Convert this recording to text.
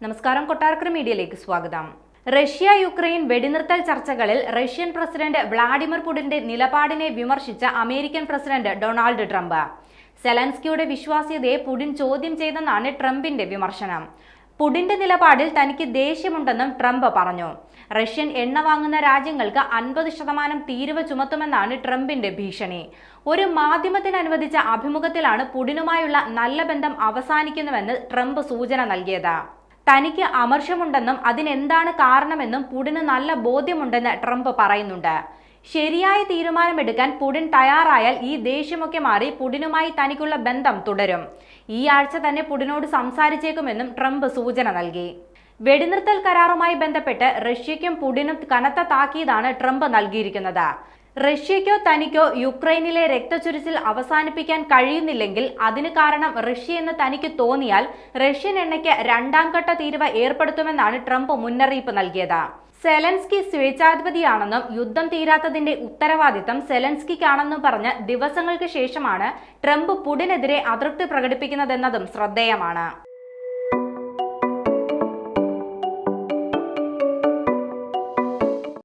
നമസ്കാരം, കൊട്ടാരക്കര മീഡിയയിലേക്ക് സ്വാഗതം. റഷ്യ യുക്രൈൻ വെടിനിർത്തൽ ചർച്ചകളിൽ റഷ്യൻ പ്രസിഡന്റ് വ്ളാഡിമിർ പുടിന്റെ നിലപാടിനെ വിമർശിച്ച അമേരിക്കൻ പ്രസിഡന്റ് ഡൊണാൾഡ് ട്രംപ്. സെലൻസ്കിയുടെ വിശ്വാസ്യതയെ പുടിൻ ചോദ്യം ചെയ്തെന്നാണ് ട്രംപിന്റെ വിമർശനം. പുടിന്റെ നിലപാടിൽ തനിക്ക് ദേഷ്യമുണ്ടെന്നും ട്രംപ് പറഞ്ഞു. റഷ്യൻ എണ്ണ വാങ്ങുന്ന രാജ്യങ്ങൾക്ക് 50% തീരുവ ചുമത്തുമെന്നാണ് ട്രംപിന്റെ ഭീഷണി. ഒരു മാധ്യമത്തിന് അനുവദിച്ച അഭിമുഖത്തിലാണ് പുടിനുമായുള്ള നല്ല ബന്ധം അവസാനിക്കുന്നുവെന്ന് ട്രംപ് സൂചന നൽകിയത്. തനിക്ക് അമർഷമുണ്ടെന്നും അതിനെന്താണ് കാരണമെന്നും പുടിന് നല്ല ബോധ്യമുണ്ടെന്ന് ട്രംപ് പറയുന്നുണ്ട്. ശരിയായ തീരുമാനമെടുക്കാൻ പുടിൻ തയ്യാറായാൽ ഈ ദേഷ്യമൊക്കെ മാറി പുടിനുമായി തനിക്കുള്ള ബന്ധം തുടരും. ഈ ആഴ്ച തന്നെ പുടിനോട് സംസാരിച്ചേക്കുമെന്നും ട്രംപ് സൂചന നൽകി. വെടിനിർത്തൽ കരാറുമായി ബന്ധപ്പെട്ട് റഷ്യയ്ക്കും പുടിനും കനത്ത താക്കീതാണ് ട്രംപ് നൽകിയിരിക്കുന്നത്. റഷ്യയ്ക്കോ തനിക്കോ യുക്രൈനിലെ രക്തച്ചൊരിച്ചിൽ അവസാനിപ്പിക്കാൻ കഴിയുന്നില്ലെങ്കിൽ അതിന് കാരണം റഷ്യയെന്ന് തനിക്ക് തോന്നിയാൽ റഷ്യൻ എണ്ണയ്ക്ക് 2ാം ഘട്ട തീരുവ ഏർപ്പെടുത്തുമെന്നാണ് ട്രംപ് മുന്നറിയിപ്പ് നൽകിയത്. സെലൻസ്കി സ്വേച്ഛാധിപതിയാണെന്നും യുദ്ധം തീരാത്തതിന്റെ ഉത്തരവാദിത്തം സെലൻസ്കിക്കാണെന്നും പറഞ്ഞ് ദിവസങ്ങൾക്ക് ശേഷമാണ് ട്രംപ് പുടിനെതിരെ അതൃപ്തി പ്രകടിപ്പിക്കുന്നതെന്നതും ശ്രദ്ധേയമാണ്.